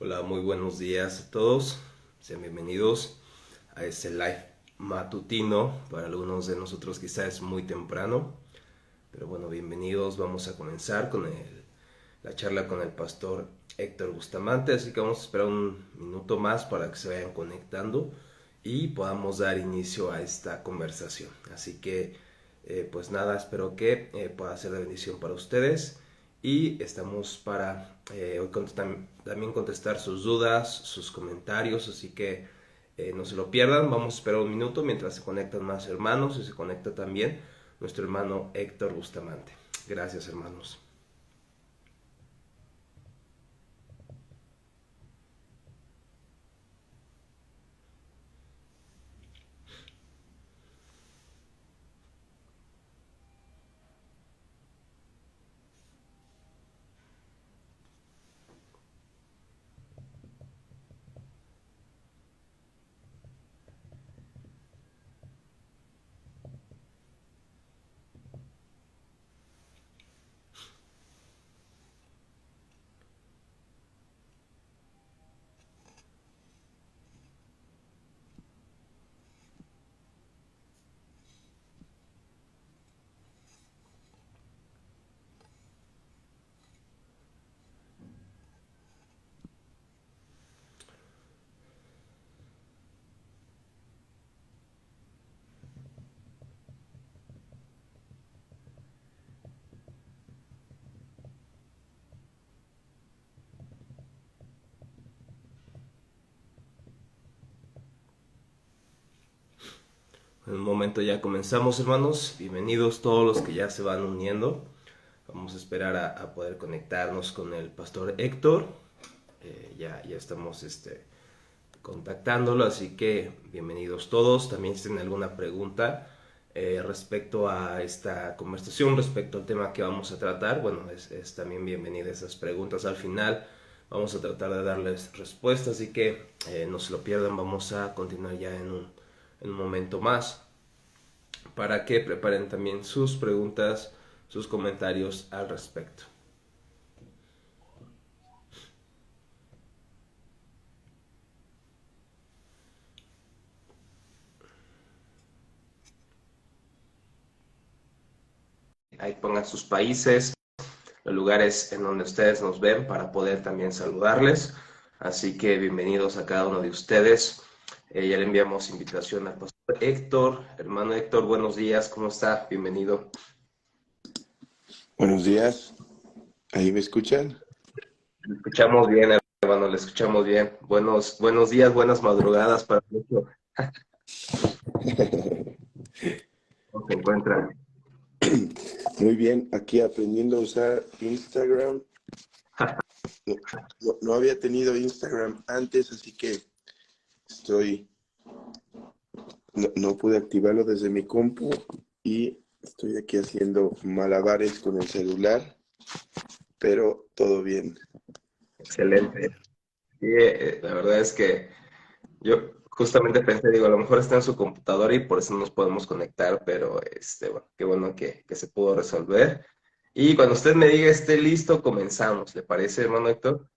Hola, muy buenos días a todos. Sean bienvenidos a este live matutino. Para algunos de nosotros quizás es muy temprano, pero bueno, bienvenidos. Vamos a comenzar con la charla con el pastor Héctor Bustamante, así que vamos a esperar un minuto más para que se vayan conectando y podamos dar inicio a esta conversación. Así que, pues nada, espero que pueda ser de bendición para ustedes y estamos para hoy también contestar sus dudas, sus comentarios, así que no se lo pierdan. Vamos a esperar un minuto mientras se conectan más hermanos y se conecta también nuestro hermano Héctor Bustamante. Gracias, hermanos. En un momento ya comenzamos, hermanos. Bienvenidos todos los que ya se van uniendo. Vamos a esperar a poder conectarnos con el pastor Héctor. Ya estamos contactándolo, así que bienvenidos todos. También si tienen alguna pregunta respecto a esta conversación, respecto al tema que vamos a tratar, bueno, es también bienvenida esas preguntas al final. Vamos a tratar de darles respuestas, así que no se lo pierdan. Vamos a continuar ya en un momento más para que preparen también sus preguntas, sus comentarios al respecto. Ahí pongan sus países, los lugares en donde ustedes nos ven para poder también saludarles. Así que bienvenidos a cada uno de ustedes. Ya le enviamos invitación al pastor Héctor. Hermano Héctor, buenos días, ¿cómo está? Bienvenido. Buenos días, ¿ahí me escuchan? Le escuchamos bien, hermano, le escuchamos bien. Buenos días, buenas madrugadas para muchos. ¿Cómo se encuentra? Muy bien, aquí aprendiendo a usar Instagram. No había tenido Instagram antes, así que no pude activarlo desde mi compu y estoy aquí haciendo malabares con el celular, pero todo bien. Excelente. Sí, la verdad es que yo justamente pensé, digo, a lo mejor está en su computadora y por eso no nos podemos conectar, pero bueno, qué bueno que se pudo resolver. Y cuando usted me diga esté listo, comenzamos. ¿Le parece, hermano Héctor?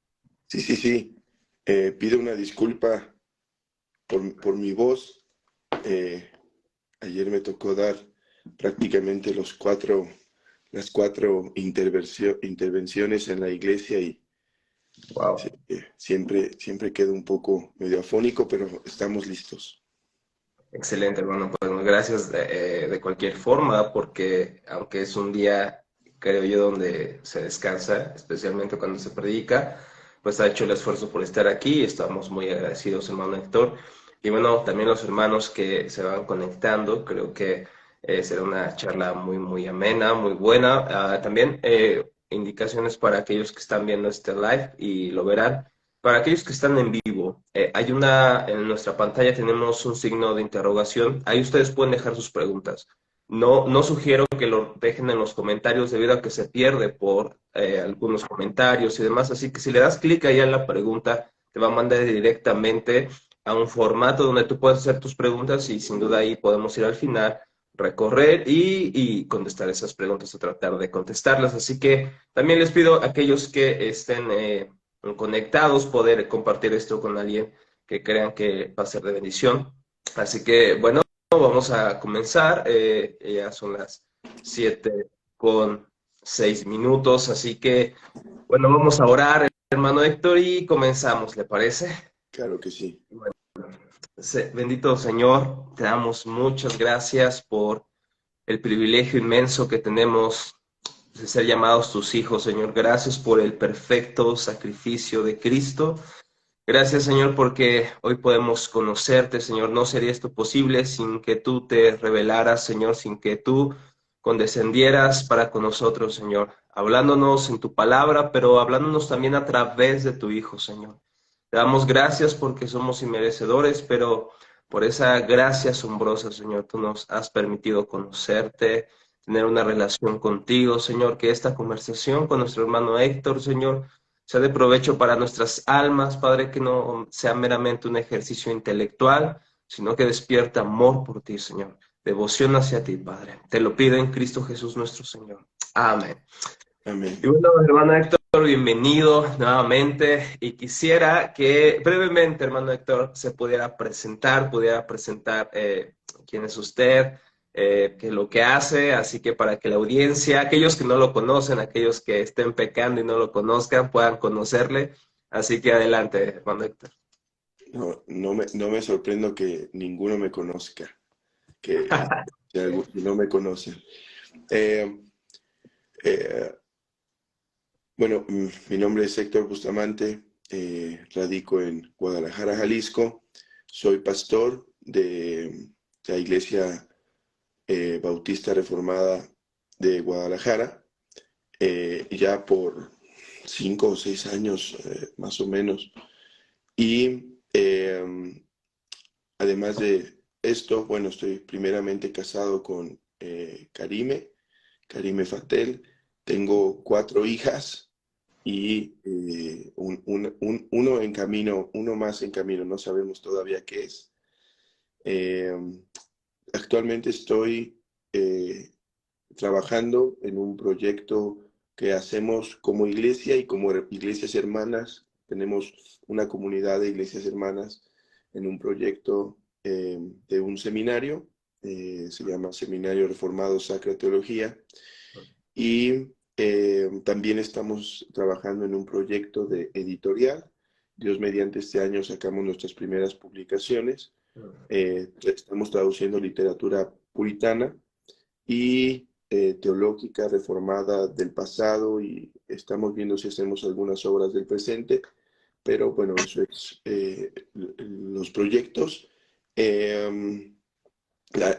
Sí. Pido una disculpa por mi voz. Eh, Ayer me tocó dar prácticamente las cuatro intervenciones en la iglesia y Wow. siempre quedo un poco medio afónico, pero estamos listos. Excelente, hermano. Pues no, gracias de cualquier forma, porque aunque es un día, creo yo, donde se descansa, especialmente cuando se predica, pues ha hecho el esfuerzo por estar aquí. Estamos muy agradecidos, hermano Héctor. Y bueno, también los hermanos que se van conectando, creo que será una charla muy, muy amena, muy buena. También indicaciones para aquellos que están viendo este live y lo verán. Para aquellos que están en vivo, en nuestra pantalla tenemos un signo de interrogación. Ahí ustedes pueden dejar sus preguntas. No sugiero que lo dejen en los comentarios debido a que se pierde por algunos comentarios y demás. Así que si le das clic ahí en la pregunta, te va a mandar directamente a un formato donde tú puedes hacer tus preguntas y sin duda ahí podemos ir al final, recorrer y contestar esas preguntas o tratar de contestarlas. Así que también les pido a aquellos que estén conectados, poder compartir esto con alguien que crean que va a ser de bendición. Así que, bueno, vamos a comenzar. Ya son las 7:06, así que, bueno, vamos a orar, hermano Héctor, y comenzamos, ¿le parece? Claro que sí. Bendito Señor, te damos muchas gracias por el privilegio inmenso que tenemos de ser llamados tus hijos, Señor. Gracias por el perfecto sacrificio de Cristo. Gracias, Señor, porque hoy podemos conocerte, Señor. No sería esto posible sin que tú te revelaras, Señor, sin que tú condescendieras para con nosotros, Señor, hablándonos en tu palabra, pero hablándonos también a través de tu Hijo, Señor. Te damos gracias porque somos inmerecedores, pero por esa gracia asombrosa, Señor, tú nos has permitido conocerte, tener una relación contigo, Señor, que esta conversación con nuestro hermano Héctor, Señor, sea de provecho para nuestras almas, Padre, que no sea meramente un ejercicio intelectual, sino que despierta amor por ti, Señor, devoción hacia ti, Padre. Te lo pido en Cristo Jesús nuestro Señor. Amén. Y Amén. bueno, hermano Héctor, bienvenido nuevamente. Y quisiera que brevemente, hermano Héctor, se pudiera presentar quién es usted, qué es lo que hace. Así que para que la audiencia, aquellos que no lo conocen, aquellos que estén pecando y no lo conozcan, puedan conocerle. Así que adelante, hermano Héctor. No me sorprendo que ninguno me conozca, que no me conocen. Eh, eh, bueno, mi nombre es Héctor Bustamante, radico en Guadalajara, Jalisco. Soy pastor de la Iglesia Bautista Reformada de Guadalajara, ya por 5 o 6 años, más o menos. Y además de esto, bueno, estoy primeramente casado con Karime Fatel. Tengo 4 hijas y uno en camino, uno más en camino, no sabemos todavía qué es. Eh, Actualmente estoy trabajando en un proyecto que hacemos como iglesia y como iglesias hermanas. Tenemos una comunidad de iglesias hermanas en un proyecto de un seminario, se llama Seminario Reformado Sacra Teología, y también estamos trabajando en un proyecto de editorial. Dios mediante, este año sacamos nuestras primeras publicaciones. Estamos traduciendo literatura puritana y teológica reformada del pasado, y estamos viendo si hacemos algunas obras del presente, pero bueno, eso es los proyectos. La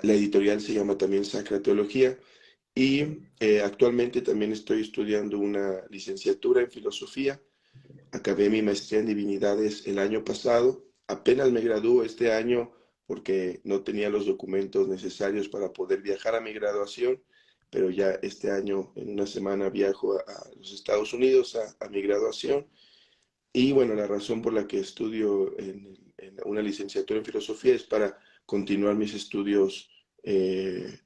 editorial se llama también Sacra Teología, y actualmente también estoy estudiando una licenciatura en filosofía. Acabé mi maestría en divinidades el año pasado. Apenas me graduó este año porque no tenía los documentos necesarios para poder viajar a mi graduación, pero ya este año, en una semana, viajo a los Estados Unidos a mi graduación. Y bueno, la razón por la que estudio en una licenciatura en filosofía es para continuar mis estudios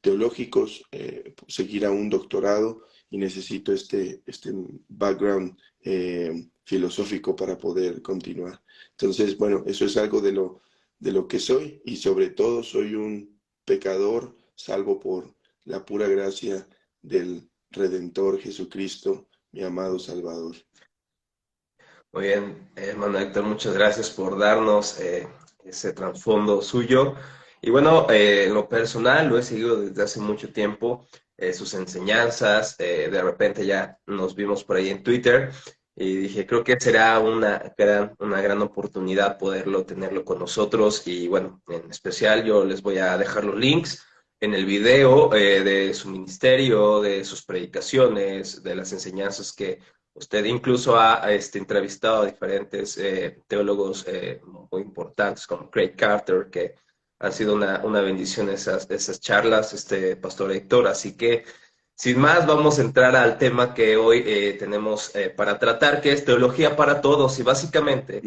teológicos, seguir a un doctorado, y necesito este background filosófico para poder continuar. Entonces, bueno, eso es algo de lo que soy, y sobre todo soy un pecador salvo por la pura gracia del Redentor Jesucristo, mi amado Salvador. Muy bien, hermano Héctor, muchas gracias por darnos ese trasfondo suyo. Y bueno, en lo personal lo he seguido desde hace mucho tiempo, sus enseñanzas. De repente ya nos vimos por ahí en Twitter y dije, creo que será una gran oportunidad poderlo tenerlo con nosotros. Y bueno, en especial yo les voy a dejar los links en el video de su ministerio, de sus predicaciones, de las enseñanzas que usted incluso ha entrevistado a diferentes teólogos muy importantes como Craig Carter, que han sido una bendición esas charlas, Pastor Héctor. Así que, sin más, vamos a entrar al tema que hoy tenemos para tratar, que es teología para todos. Y básicamente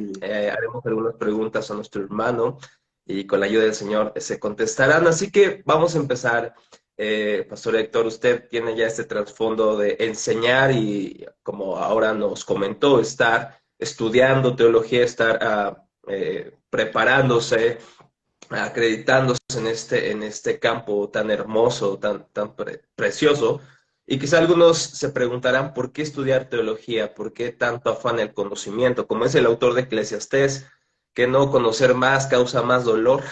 haremos algunas preguntas a nuestro hermano y con la ayuda del Señor se contestarán. Así que vamos a empezar. Pastor Héctor, usted tiene ya este trasfondo de enseñar y, como ahora nos comentó, estar estudiando teología, estar preparándose, acreditándose en este campo tan hermoso, tan precioso. Y quizá algunos se preguntarán, ¿por qué estudiar teología? ¿Por qué tanto afán el conocimiento? Como es el autor de Eclesiastés, que no conocer más causa más dolor.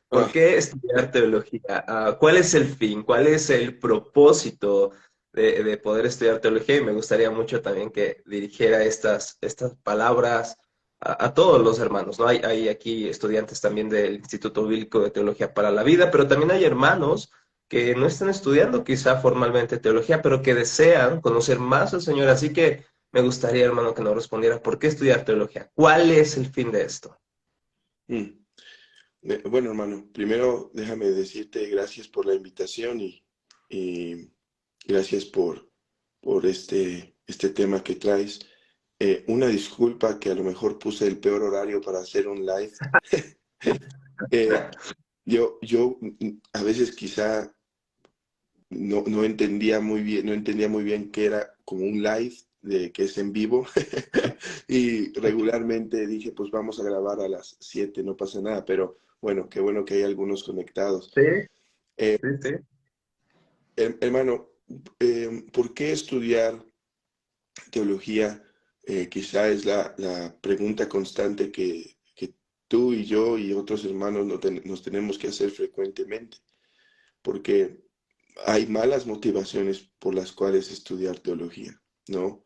¿Por Ah, qué estudiar teología? ¿Cuál es el fin? ¿Cuál es el propósito de poder estudiar teología? Y me gustaría mucho también que dirigiera estas palabras a todos los hermanos, ¿no? Hay aquí estudiantes también del Instituto Bíblico de Teología para la Vida, pero también hay hermanos que no están estudiando quizá formalmente teología, pero que desean conocer más al Señor. Así que me gustaría, hermano, que nos respondiera, ¿por qué estudiar teología? ¿Cuál es el fin de esto? mm. Bueno, hermano, primero déjame decirte gracias por la invitación y gracias por este tema que traes. Una disculpa que a lo mejor puse el peor horario para hacer un live. Eh, yo a veces quizá no entendía muy bien, no entendía muy bien que era como un live de que es en vivo y regularmente dije pues vamos a grabar a las 7, no pasa nada, pero bueno, qué bueno que hay algunos conectados. Sí, Eh, sí, sí. Hermano, ¿por qué estudiar teología? Quizá es la pregunta constante que tú y yo y otros hermanos nos tenemos que hacer frecuentemente, porque hay malas motivaciones por las cuales estudiar teología, ¿no?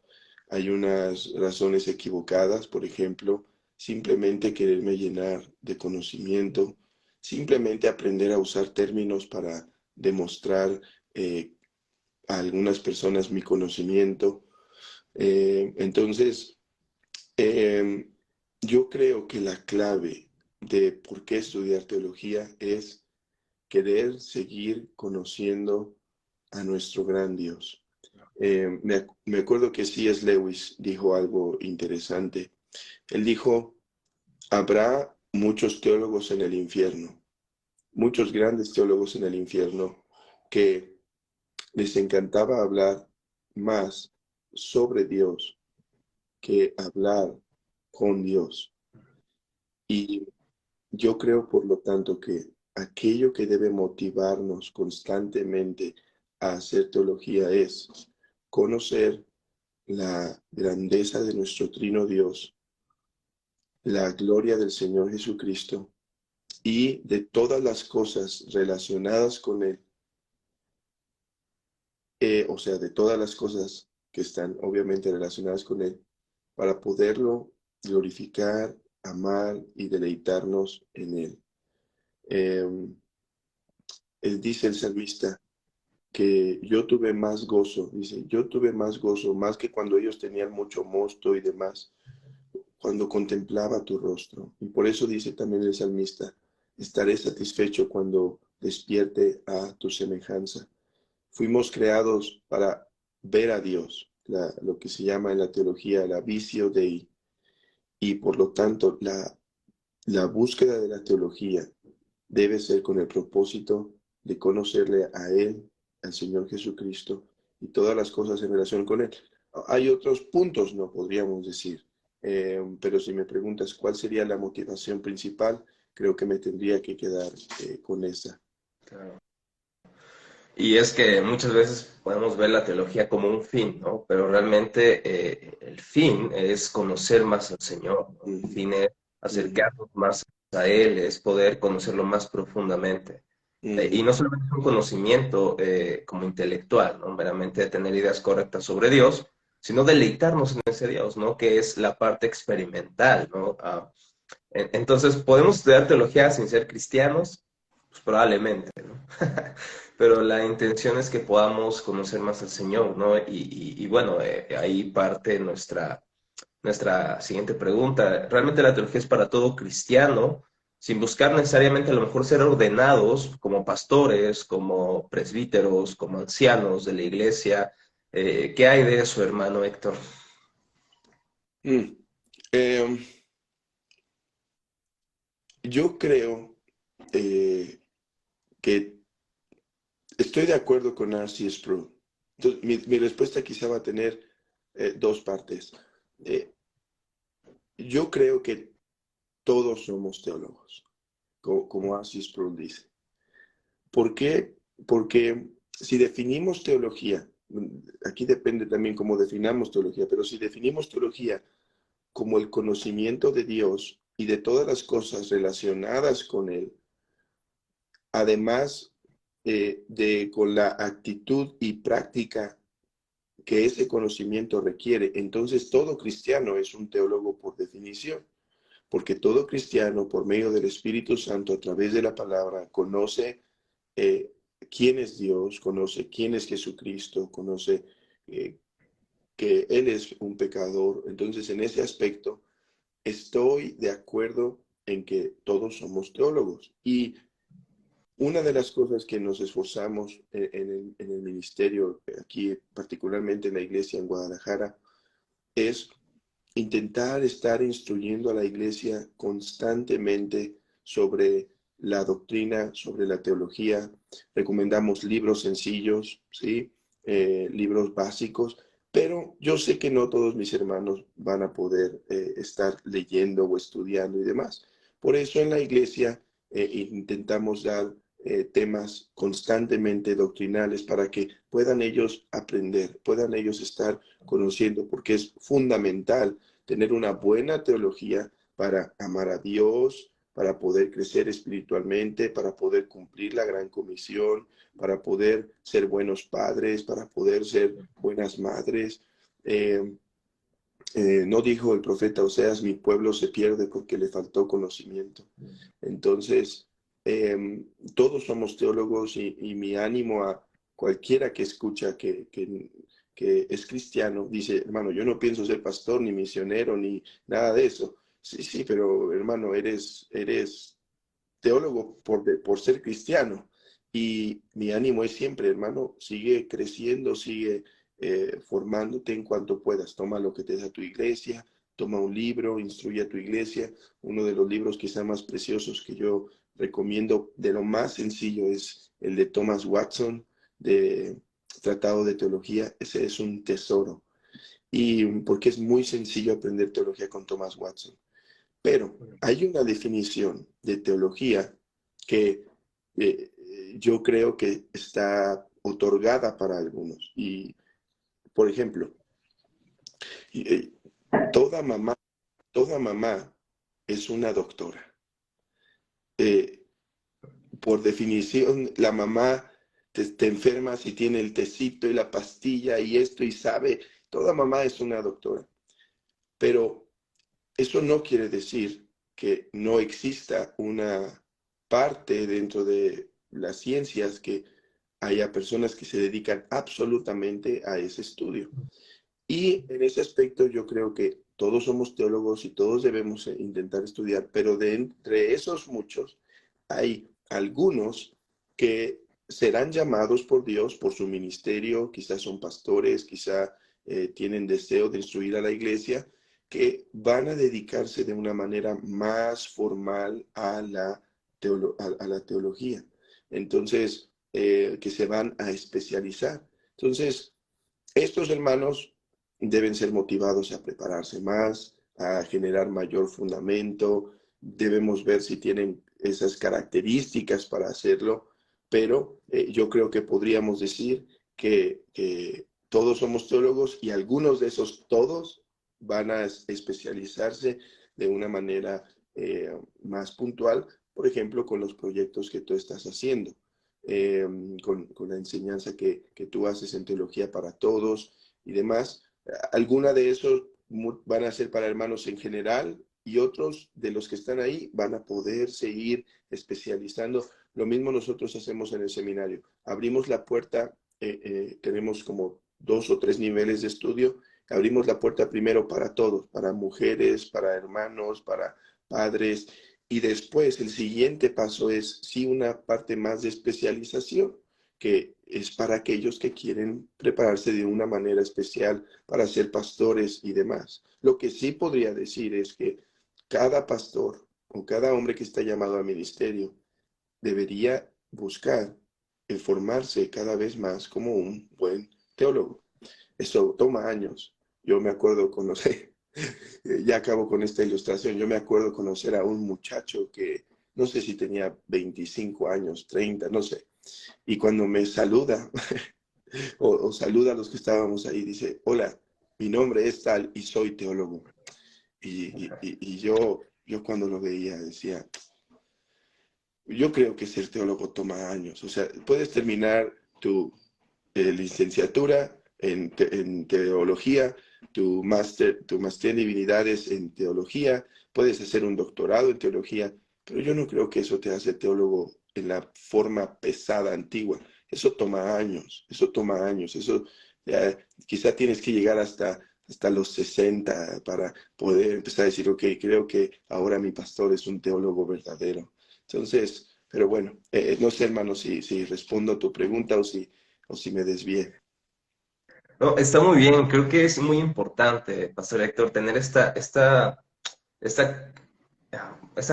Hay unas razones equivocadas, por ejemplo, simplemente quererme llenar de conocimiento, simplemente aprender a usar términos para demostrar a algunas personas mi conocimiento. Entonces, eh, yo creo que la clave de por qué estudiar teología es querer seguir conociendo a nuestro gran Dios. Me acuerdo que C.S. Lewis dijo algo interesante. Él dijo, habrá muchos teólogos en el infierno, muchos grandes teólogos en el infierno, que les encantaba hablar más sobre Dios que hablar con Dios. Y yo creo, por lo tanto, que aquello que debe motivarnos constantemente a hacer teología es conocer la grandeza de nuestro trino Dios, la gloria del Señor Jesucristo y de todas las cosas relacionadas con Él, o sea, de todas las cosas que están obviamente relacionadas con Él, para poderlo glorificar, amar y deleitarnos en Él. Eh, Él dice el salmista que yo tuve más gozo, dice, yo tuve más gozo, más que cuando ellos tenían mucho mosto y demás, cuando contemplaba tu rostro. Y por eso dice también el salmista, estaré satisfecho cuando despierte a tu semejanza. Fuimos creados para ver a Dios, lo que se llama en la teología la visio Dei, y por lo tanto la búsqueda de la teología debe ser con el propósito de conocerle a Él, al Señor Jesucristo y todas las cosas en relación con Él. Hay otros puntos, no podríamos decir, pero si me preguntas cuál sería la motivación principal, creo que me tendría que quedar con esa. Claro. Y es que muchas veces podemos ver la teología como un fin, ¿no? Pero realmente el fin es conocer más al Señor, ¿no? El Ujú, fin es ujú, acercarnos más a Él, es poder conocerlo más profundamente. Y ujú, no solamente un conocimiento como intelectual, ¿no? Meramente tener ideas correctas sobre Dios, sino deleitarnos en ese Dios, ¿no? Que es la parte experimental, ¿no? Entonces, ¿podemos estudiar teología sin ser cristianos? Pues probablemente, ¿no? Pero la intención es que podamos conocer más al Señor, ¿no? Y bueno, ahí parte nuestra siguiente pregunta. ¿Realmente la teología es para todo cristiano, sin buscar necesariamente a lo mejor ser ordenados como pastores, como presbíteros, como ancianos de la iglesia? ¿Qué hay de eso, hermano Héctor? mm. Eh, yo creo que estoy de acuerdo con R.C. Sproul. Entonces, mi respuesta quizá va a tener dos partes. Eh, yo creo que todos somos teólogos, como Assis Sproul dice. ¿Por qué? Porque si definimos teología, aquí depende también cómo definamos teología, pero si definimos teología como el conocimiento de Dios y de todas las cosas relacionadas con Él, además con la actitud y práctica que ese conocimiento requiere, entonces todo cristiano es un teólogo por definición, porque todo cristiano, por medio del Espíritu Santo, a través de la palabra, conoce eh, quién es Dios, conoce quién es Jesucristo, conoce eh, que Él es un pecador. Entonces, en ese aspecto, estoy de acuerdo en que todos somos teólogos. Y una de las cosas que nos esforzamos en el ministerio, aquí particularmente en la iglesia en Guadalajara, es intentar estar instruyendo a la iglesia constantemente sobre la doctrina, sobre la teología. Recomendamos libros sencillos, ¿sí? Libros básicos, pero yo sé que no todos mis hermanos van a poder estar leyendo o estudiando y demás. Por eso en la iglesia intentamos dar temas constantemente doctrinales para que puedan ellos aprender, puedan ellos estar conociendo, porque es fundamental tener una buena teología para amar a Dios, para poder crecer espiritualmente, para poder cumplir la gran comisión, para poder ser buenos padres, para poder ser buenas madres. Eh, no dijo el profeta Oseas, mi pueblo se pierde porque le faltó conocimiento. Entonces, todos somos teólogos y mi ánimo a cualquiera que escucha que es cristiano, dice, hermano, yo no pienso ser pastor, ni misionero, ni nada de eso. Sí, sí, pero hermano, eres teólogo por ser cristiano. Y mi ánimo es siempre, hermano, sigue creciendo, sigue formándote en cuanto puedas. Toma lo que te da tu iglesia, toma un libro, instruye a tu iglesia. Uno de los libros quizá más preciosos que yo recomiendo, de lo más sencillo, es el de Thomas Watson, de Tratado de Teología. Ese es un tesoro. Y porque es muy sencillo aprender teología con Thomas Watson. Pero hay una definición de teología que yo creo que está otorgada para algunos. Y, por ejemplo, eh, toda mamá, toda mamá es una doctora. Eh, por definición, la mamá te enferma si tiene el tecito y la pastilla y esto y sabe, toda mamá es una doctora. Pero eso no quiere decir que no exista una parte dentro de las ciencias que haya personas que se dedican absolutamente a ese estudio. Y en ese aspecto yo creo que todos somos teólogos y todos debemos intentar estudiar, pero de entre esos muchos hay algunos que serán llamados por Dios, por su ministerio, quizás son pastores, quizás tienen deseo de instruir a la iglesia, que van a dedicarse de una manera más formal a la teología. Entonces, que se van a especializar. Entonces, estos hermanos deben ser motivados a prepararse más, a generar mayor fundamento. Debemos ver si tienen esas características para hacerlo, pero yo creo que podríamos decir que todos somos teólogos y algunos de esos todos van a especializarse de una manera más puntual, por ejemplo, con los proyectos que tú estás haciendo eh, con la enseñanza que tú haces en Teología para Todos y demás. Alguna de esos van a ser para hermanos en general y otros de los que están ahí van a poder seguir especializando. Lo mismo nosotros hacemos en el seminario. Abrimos la puerta, tenemos como 2 o 3 niveles de estudio. Abrimos la puerta primero para todos, para mujeres, para hermanos, para padres, y después el siguiente paso es sí una parte más de especialización, que es para aquellos que quieren prepararse de una manera especial para ser pastores y demás. Lo que sí podría decir es que cada pastor o cada hombre que está llamado al ministerio debería buscar el formarse cada vez más como un buen teólogo. Eso toma años. Yo me acuerdo conocer Ya acabo con esta ilustración. Yo me acuerdo conocer a un muchacho que no sé si tenía 25 años, 30, no sé. Y cuando me saluda, o saluda a los que estábamos ahí, dice, hola, mi nombre es tal y soy teólogo. Y yo cuando lo veía decía, yo creo que ser teólogo toma años. O sea, puedes terminar tu licenciatura en teología, tu maestría en divinidades en teología, puedes hacer un doctorado en teología, pero yo no creo que eso te hace teólogo en la forma pesada, antigua. Eso toma años, eso toma años, eso quizá tienes que llegar hasta los 60 para poder empezar a decir, ok, creo que ahora mi pastor es un teólogo verdadero. Entonces, pero bueno, no sé, hermano, si respondo a tu pregunta o si me desvié. No, está muy bien, creo que es muy importante, Pastor Héctor, tener esta, esta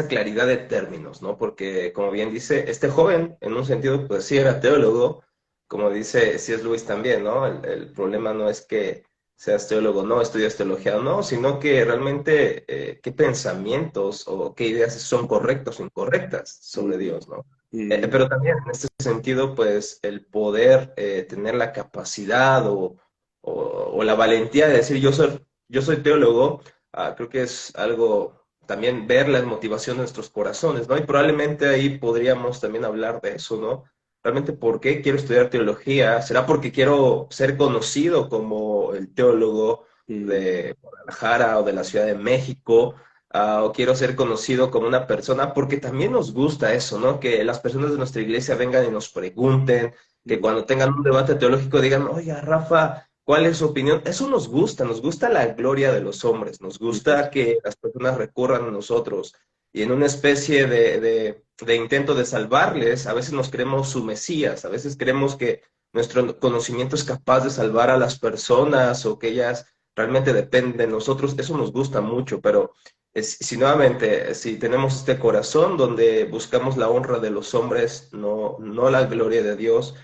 claridad de términos, ¿no? Porque, como bien dice, este joven, en un sentido, pues sí era teólogo, como dice C.S. Lewis también, ¿no? El problema no es que seas teólogo, no, estudias teología o no, sino que realmente qué pensamientos o qué ideas son correctas o incorrectas sobre Mm, Dios, ¿no? mm, Pero también en este sentido, pues el poder tener la capacidad o la valentía de decir yo soy teólogo, creo que es algo también ver la motivación de nuestros corazones, ¿no? Y probablemente ahí podríamos también hablar de eso, ¿no? Realmente, ¿por qué quiero estudiar teología? ¿Será porque quiero ser conocido como el teólogo mm, de Guadalajara o de la Ciudad de México? O quiero ser conocido como una persona, porque también nos gusta eso, ¿no? Que las personas de nuestra iglesia vengan y nos pregunten, que mm, cuando tengan un debate teológico digan, oye, Rafa, ¿cuál es su opinión? Eso nos gusta la gloria de los hombres, nos mm, gusta que las personas recurran a nosotros y en una especie de intento de salvarles, a veces nos creemos su Mesías, a veces creemos que nuestro conocimiento es capaz de salvar a las personas o que ellas realmente dependen de nosotros, eso nos gusta mucho, pero si nuevamente, si tenemos este corazón donde buscamos la honra de los hombres, no la gloria de Dios,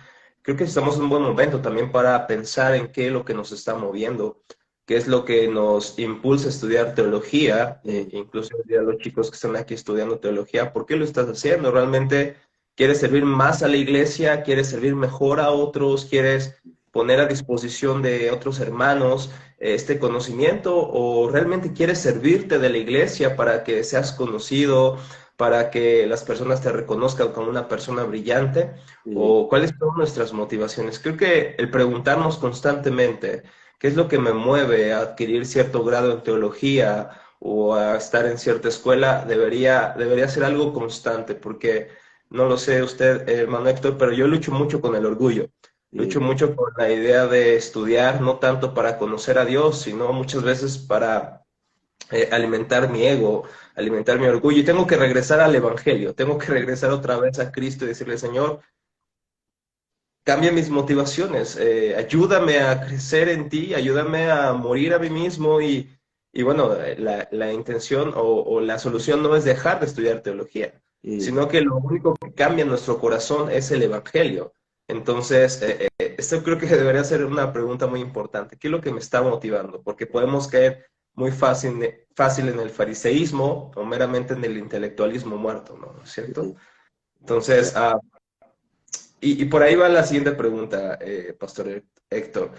creo que estamos en un buen momento también para pensar en qué es lo que nos está moviendo, qué es lo que nos impulsa a estudiar teología, mm, incluso a los chicos que están aquí estudiando teología, ¿por qué lo estás haciendo? ¿Realmente quieres servir más a la iglesia? ¿Quieres servir mejor a otros? ¿Quieres poner a disposición de otros hermanos este conocimiento? ¿O realmente quieres servirte de la iglesia para que seas conocido, para que las personas te reconozcan como una persona brillante? mm, ¿O cuáles son nuestras motivaciones? Creo que el preguntarnos constantemente qué es lo que me mueve a adquirir cierto grado en teología o a estar en cierta escuela debería ser algo constante, porque no lo sé usted, hermano Héctor, pero yo lucho mucho con el orgullo. Lucho mm, mucho con la idea de estudiar, no tanto para conocer a Dios, sino muchas veces para alimentar mi ego, alimentar mi orgullo. Y tengo que regresar al Evangelio, tengo que regresar otra vez a Cristo y decirle, Señor, cambia mis motivaciones, ayúdame a crecer en ti, ayúdame a morir a mí mismo y bueno, la intención o la solución no es dejar de estudiar teología, mm, sino que lo único que cambia en nuestro corazón es el Evangelio. Entonces, esto creo que debería ser una pregunta muy importante. ¿Qué es lo que me está motivando? Porque podemos caer muy fácil en el fariseísmo o meramente en el intelectualismo muerto, ¿no? ¿No es cierto? mm. Entonces, Ya. y por ahí va la siguiente pregunta, Pastor Héctor.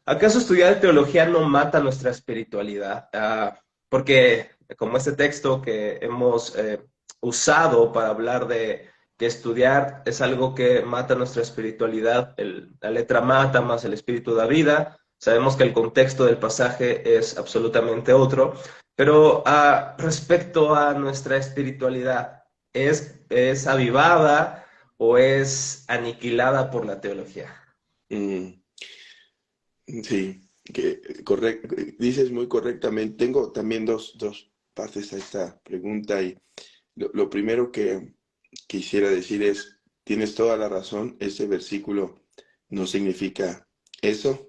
¿Acaso estudiar teología no mata nuestra espiritualidad? Porque como este texto que hemos usado para hablar de que estudiar es algo que mata nuestra espiritualidad, la letra mata más el espíritu da vida. Sabemos que el contexto del pasaje es absolutamente otro, pero respecto a nuestra espiritualidad, ¿es avivada o es aniquilada por la teología? Mm, sí, dices muy correctamente. Tengo también dos partes a esta pregunta y lo primero que quisiera decir es, tienes toda la razón, ese versículo no significa eso.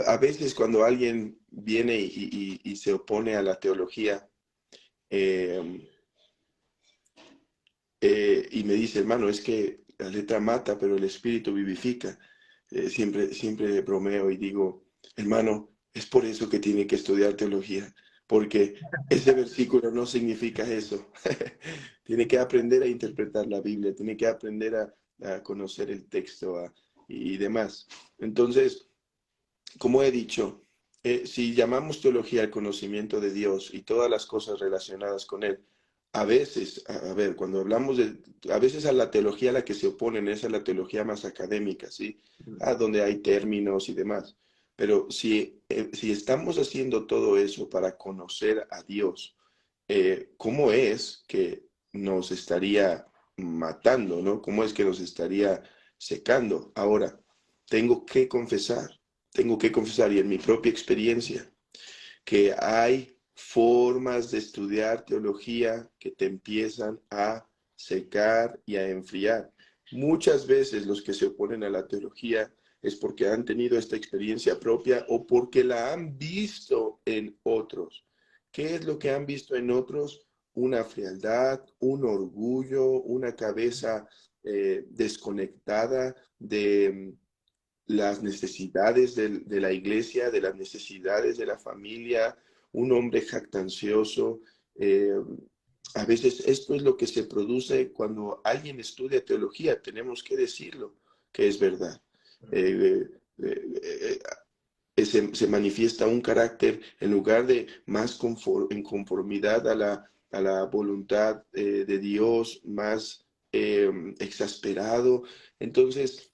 A veces cuando alguien viene y se opone a la teología eh, y me dice, hermano, es que la letra mata, pero el espíritu vivifica. Siempre bromeo y digo, hermano, Es por eso que tiene que estudiar teología, porque ese versículo no significa eso. Tiene que aprender a interpretar la Biblia, tiene que aprender a conocer el texto y demás. Entonces, como he dicho, si llamamos teología al conocimiento de Dios y todas las cosas relacionadas con Él, a veces, a ver, cuando hablamos a veces a la teología a la que se oponen es a la teología más académica, ¿sí? Donde hay términos y demás. Pero si estamos haciendo todo eso para conocer a Dios, ¿cómo es que nos estaría matando, ¿no? ¿Cómo es que nos estaría secando? Ahora, tengo que confesar, tengo que confesar, y en mi propia experiencia, que hay formas de estudiar teología que te empiezan a secar y a enfriar. Muchas veces los que se oponen a la teología es porque han tenido esta experiencia propia o porque la han visto en otros. ¿Qué es lo que han visto en otros? Una frialdad, un orgullo, una cabeza desconectada de las necesidades de la iglesia, de las necesidades de la familia, un hombre jactancioso. A veces esto es lo que se produce cuando alguien estudia teología, tenemos que decirlo, que es verdad. Eh, eh, se manifiesta un carácter en lugar de más en conformidad a la voluntad de Dios, más exasperado. Entonces,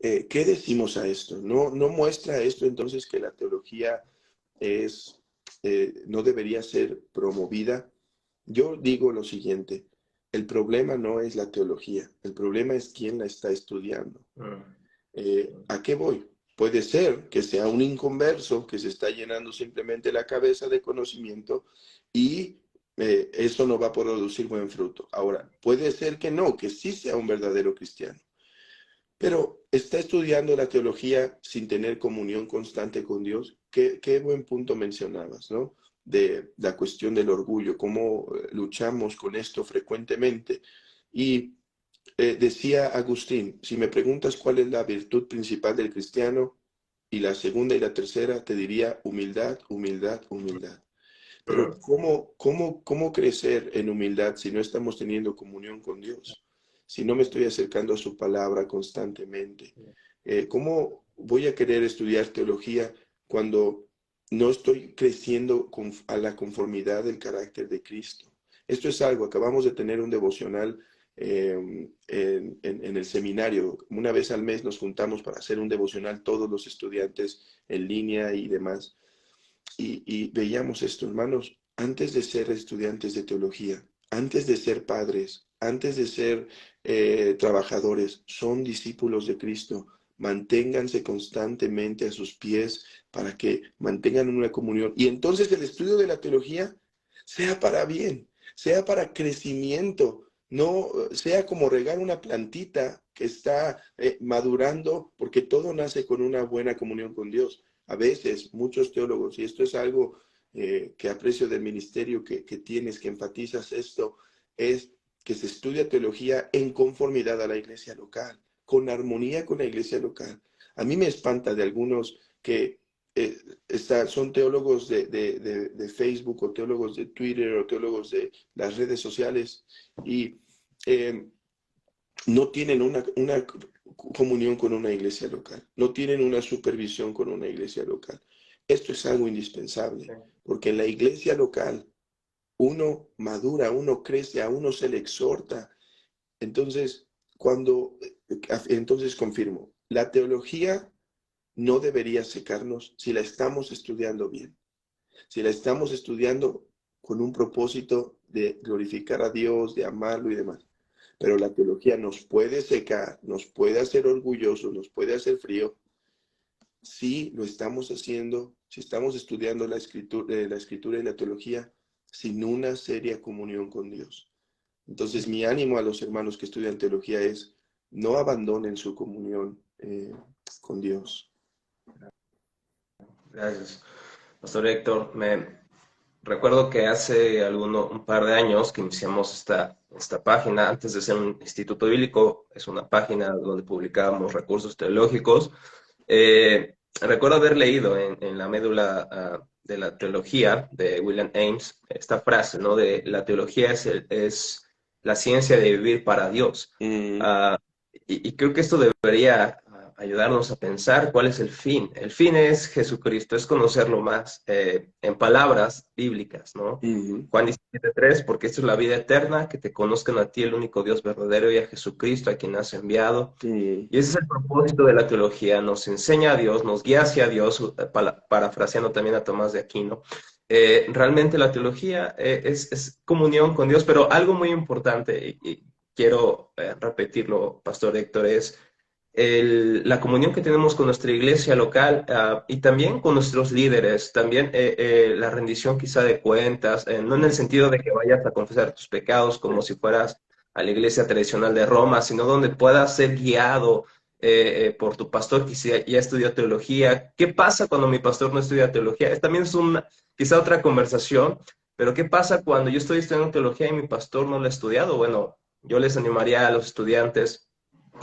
¿qué decimos a esto? ¿No muestra esto entonces que la teología es, no debería ser promovida? Yo digo lo siguiente, el problema no es la teología, el problema es quién la está estudiando. ¿A qué voy? Puede ser que sea un inconverso que se está llenando simplemente la cabeza de conocimiento y eso no va a producir buen fruto. Ahora, puede ser que no, que sí sea un verdadero cristiano, pero está estudiando la teología sin tener comunión constante con Dios. Qué buen punto mencionabas, ¿no? De la cuestión del orgullo, cómo luchamos con esto frecuentemente. Y decía Agustín, si me preguntas cuál es la virtud principal del cristiano, y la segunda y la tercera, te diría humildad, humildad, humildad. Pero ¿cómo crecer en humildad si no estamos teniendo comunión con Dios? Si no me estoy acercando a su palabra constantemente. ¿Cómo voy a querer estudiar teología cuando no estoy creciendo a la conformidad del carácter de Cristo? Esto es algo, acabamos de tener un devocional en el seminario. Una vez al mes nos juntamos para hacer un devocional todos los estudiantes en línea y demás. Y veíamos esto, hermanos, antes de ser estudiantes de teología, antes de ser padres, antes de ser trabajadores, son discípulos de Cristo. Manténganse constantemente a sus pies para que mantengan una comunión. Y entonces el estudio de la teología sea para bien, sea para crecimiento, no sea como regar una plantita que está madurando, porque todo nace con una buena comunión con Dios. A veces muchos teólogos, y esto es algo que aprecio del ministerio que tienes, que enfatizas esto, es que se estudia teología en conformidad a la iglesia local, con armonía con la iglesia local. A mí me espanta de algunos que son teólogos de Facebook o teólogos de Twitter o teólogos de las redes sociales y eh, no tienen una comunión con una iglesia local, no tienen una supervisión con una iglesia local. Esto es algo indispensable, porque en la iglesia local uno madura, uno crece, a uno se le exhorta. Entonces, entonces confirmo, la teología no debería secarnos si la estamos estudiando bien, si la estamos estudiando con un propósito de glorificar a Dios, de amarlo y demás. Pero la teología nos puede secar, nos puede hacer orgullosos, nos puede hacer frío, si lo estamos haciendo, si estamos estudiando la escritura y la teología sin una seria comunión con Dios. Entonces, mi ánimo a los hermanos que estudian teología es no abandonen su comunión con Dios. Gracias. Pastor Héctor, me recuerdo que hace un par de años que iniciamos esta página, antes de ser un instituto bíblico, es una página donde publicábamos recursos teológicos. recuerdo haber leído en la médula de la teología de William Ames esta frase, ¿no? De la teología es la ciencia de vivir para Dios. Mm, Ah, y creo que esto debería ayudarnos a pensar cuál es el fin. El fin es Jesucristo, es conocerlo más en palabras bíblicas, ¿no? ujú, Juan 17:3, porque esto es la vida eterna, que te conozcan a ti, el único Dios verdadero, y a Jesucristo, a quien has enviado. mm, Y ese es el propósito de la teología, nos enseña a Dios, nos guía hacia Dios, parafraseando también a Tomás de Aquino. Realmente la teología es comunión con Dios, pero algo muy importante, y quiero repetirlo, Pastor Héctor, es la comunión que tenemos con nuestra iglesia local y también con nuestros líderes, también la rendición quizá de cuentas, no en el sentido de que vayas a confesar tus pecados como si fueras a la iglesia tradicional de Roma, sino donde puedas ser guiado por tu pastor que ya estudió teología. ¿Qué pasa cuando mi pastor no estudia teología? También es quizá otra conversación, pero ¿qué pasa cuando yo estoy estudiando teología y mi pastor no lo ha estudiado? Bueno, yo les animaría a los estudiantes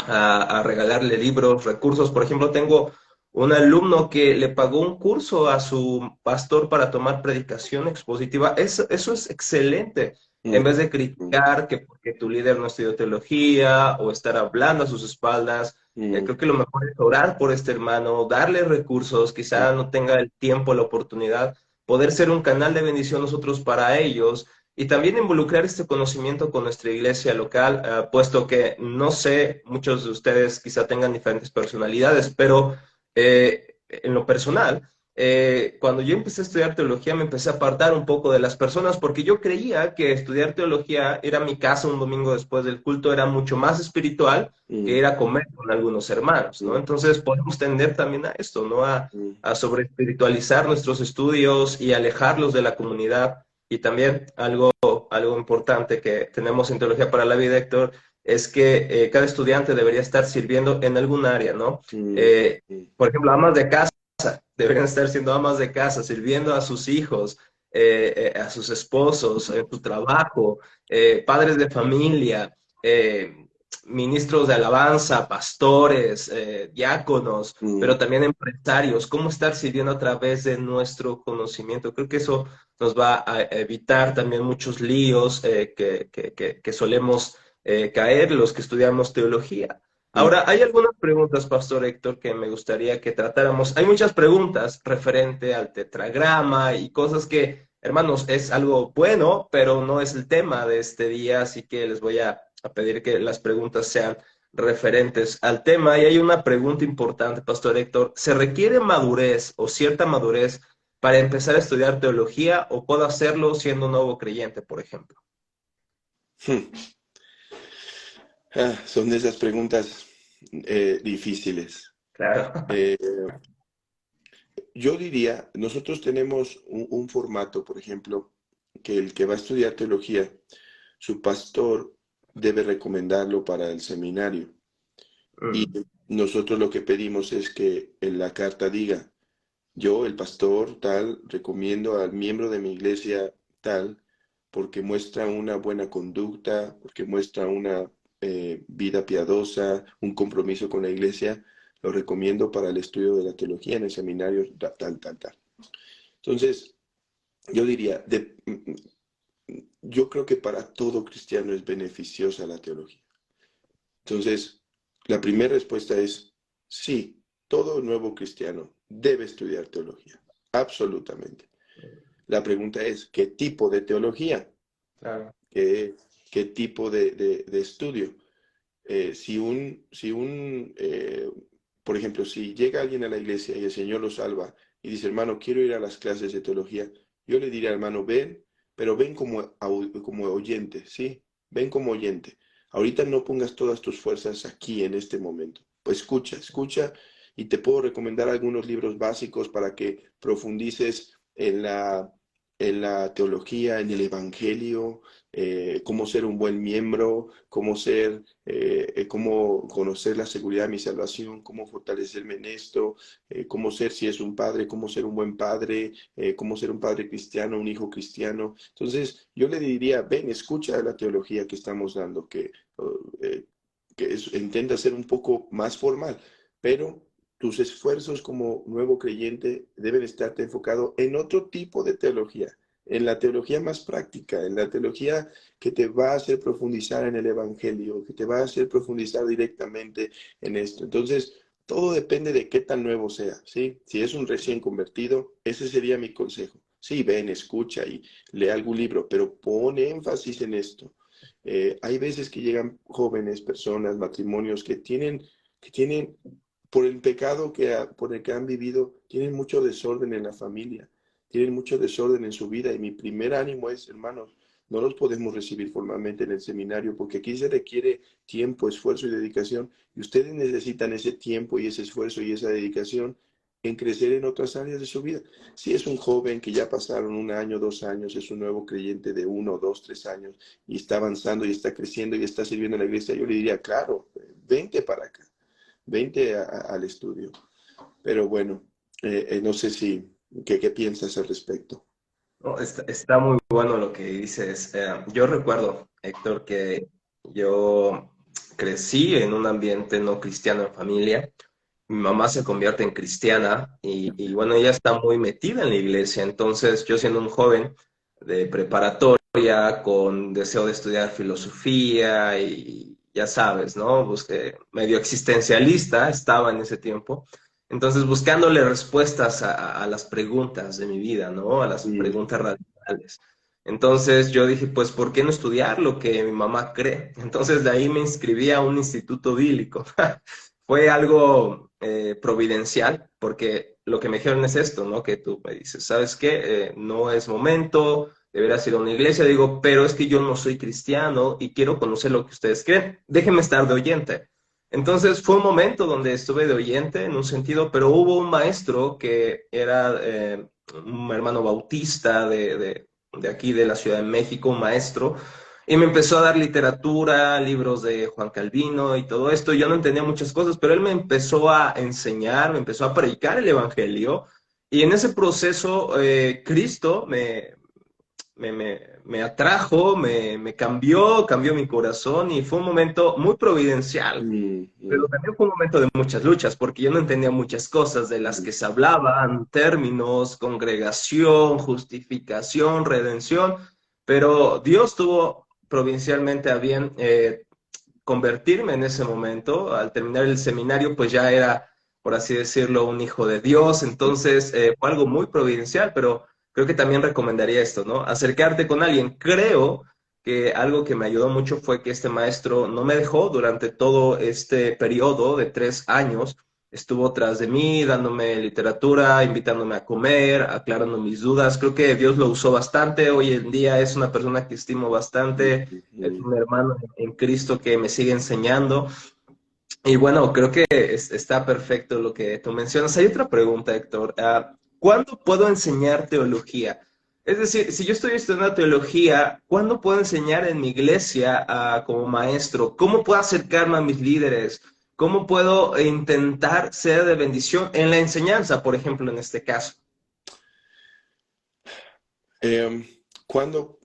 a regalarle libros, recursos. Por ejemplo, tengo un alumno que le pagó un curso a su pastor para tomar predicación expositiva. Eso es excelente. En vez ujú, de criticar que porque tu líder no estudió teología o estar hablando a sus espaldas, ujú, creo que lo mejor es orar por este hermano, darle recursos, quizá no tenga el tiempo, la oportunidad, poder ser un canal de bendición nosotros para ellos y también involucrar este conocimiento con nuestra iglesia local, puesto que no sé, muchos de ustedes quizá tengan diferentes personalidades, pero en lo personal, cuando yo empecé a estudiar teología me empecé a apartar un poco de las personas porque yo creía que estudiar teología era mi casa un domingo después del culto, era mucho más espiritual que ujú, ir a comer con algunos hermanos, ¿no? ujú, Entonces podemos tender también a esto, ¿no? ujú, A sobre espiritualizar nuestros estudios y alejarlos de la comunidad. Y también algo importante que tenemos en Teología para la Vida, Héctor, es que cada estudiante debería estar sirviendo en algún área, ¿no? ujú, Eh, por ejemplo, amas de casa deberían estar siendo amas de casa, sirviendo a sus hijos, a sus esposos, en su trabajo, padres de familia, ministros de alabanza, pastores, diáconos, ujú, pero también empresarios, cómo estar sirviendo a través de nuestro conocimiento. Creo que eso nos va a evitar también muchos líos que solemos caer los que estudiamos teología. ujú. Ahora, hay algunas preguntas, Pastor Héctor, que me gustaría que tratáramos. Hay muchas preguntas referente al tetragrama y cosas que, hermanos, es algo bueno, pero no es el tema de este día, así que les voy a pedir que las preguntas sean referentes al tema. Y hay una pregunta importante, Pastor Héctor. ¿Se requiere madurez o cierta madurez para empezar a estudiar teología o puedo hacerlo siendo un nuevo creyente, por ejemplo? Son de esas preguntas difíciles. Claro. Eh, yo diría, nosotros tenemos un formato, por ejemplo, que el que va a estudiar teología, su pastor debe recomendarlo para el seminario. Y Mm, nosotros lo que pedimos es que en la carta diga, yo, el pastor tal, recomiendo al miembro de mi iglesia tal, porque muestra una buena conducta, porque muestra una vida piadosa, un compromiso con la iglesia, lo recomiendo para el estudio de la teología en el seminario tal, tal, tal. Entonces, yo diría, yo creo que para todo cristiano es beneficiosa la teología. Entonces, la primera respuesta es sí, todo nuevo cristiano debe estudiar teología, absolutamente. La pregunta es, ¿qué tipo de teología? claro. ¿Qué, qué tipo de estudio? Por ejemplo, si llega alguien a la iglesia y el Señor lo salva y dice, hermano, quiero ir a las clases de teología, yo le diría, hermano, ven, pero ven como oyente, ¿sí? Ven como oyente. Ahorita no pongas todas tus fuerzas aquí en este momento. Pues escucha, escucha y te puedo recomendar algunos libros básicos para que profundices en la teología, en el evangelio, cómo ser un buen miembro, cómo conocer la seguridad de mi salvación, cómo fortalecerme en esto, cómo ser, si es un padre, cómo ser un buen padre, cómo ser un padre cristiano, un hijo cristiano. Entonces, yo le diría, ven, escucha la teología que estamos dando, uh, eh, intenta ser un poco más formal, pero tus esfuerzos como nuevo creyente deben estarte enfocados en otro tipo de teología, en la teología más práctica, en la teología que te va a hacer profundizar en el Evangelio, que te va a hacer profundizar directamente en esto. Entonces, todo depende de qué tan nuevo sea, ¿sí? Si es un recién convertido, ese sería mi consejo. Sí, ven, escucha y lee algún libro, pero pone énfasis en esto. Hay veces que llegan jóvenes, personas, matrimonios que tienen por el pecado por el que han vivido, tienen mucho desorden en la familia, tienen mucho desorden en su vida. Y mi primer ánimo es, hermanos, no los podemos recibir formalmente en el seminario porque aquí se requiere tiempo, esfuerzo y dedicación. Y ustedes necesitan ese tiempo y ese esfuerzo y esa dedicación en crecer en otras áreas de su vida. Si es un joven que ya pasaron 1 año, 2 años, es un nuevo creyente de 1, 2, 3 años y está avanzando y está creciendo y está sirviendo en la iglesia, yo le diría, claro, vente para acá, vente al estudio. Pero bueno, no sé ¿qué piensas al respecto? No, está muy bueno lo que dices. Yo recuerdo, Héctor, que yo crecí en un ambiente no cristiano en familia. Mi mamá se convierte en cristiana y bueno, ella está muy metida en la iglesia. Entonces, yo siendo un joven de preparatoria con deseo de estudiar filosofía y ya sabes, ¿no? Busqué medio existencialista, estaba en ese tiempo. Entonces, buscándole respuestas a las preguntas de mi vida, ¿no? A las Mm, preguntas radicales. Entonces yo dije, pues, ¿por qué no estudiar lo que mi mamá cree? Entonces de ahí me inscribí a un instituto bíblico. Fue algo providencial, porque lo que me dijeron es esto, ¿no? Que tú me dices, ¿sabes qué? No es momento, deberás ir a una iglesia. Digo, pero es que yo no soy cristiano y quiero conocer lo que ustedes creen. Déjenme estar de oyente. Entonces fue un momento donde estuve de oyente en un sentido, pero hubo un maestro que era un hermano bautista de aquí de la Ciudad de México, un maestro, y me empezó a dar literatura, libros de Juan Calvino y todo esto. Yo no entendía muchas cosas, pero él me empezó a enseñar, me empezó a predicar el Evangelio, y en ese proceso Cristo me atrajo, me cambió mi corazón y fue un momento muy providencial. mm, Pero mm, también fue un momento de muchas luchas, porque yo no entendía muchas cosas de las que mm. se hablaban, términos, congregación, justificación, redención, pero Dios tuvo provincialmente a bien convertirme en ese momento. Al terminar el seminario, pues ya era, por así decirlo, un hijo de Dios. Entonces, fue algo muy providencial, pero creo que también recomendaría esto, ¿no? Acercarte con alguien. Creo que algo que me ayudó mucho fue que este maestro no me dejó durante todo este periodo de 3 años. Estuvo tras de mí, dándome literatura, invitándome a comer, aclarando mis dudas. Creo que Dios lo usó bastante. Hoy en día es una persona que estimo bastante, es Mm. un hermano en Cristo que me sigue enseñando. Y bueno, creo que está perfecto lo que tú mencionas. Hay otra pregunta, Héctor. ¿Cuándo puedo enseñar teología? Es decir, si yo estoy estudiando teología, ¿cuándo puedo enseñar en mi iglesia como maestro? ¿Cómo puedo acercarme a mis líderes? ¿Cómo puedo intentar ser de bendición en la enseñanza, por ejemplo, en este caso? Em, ¿cuándo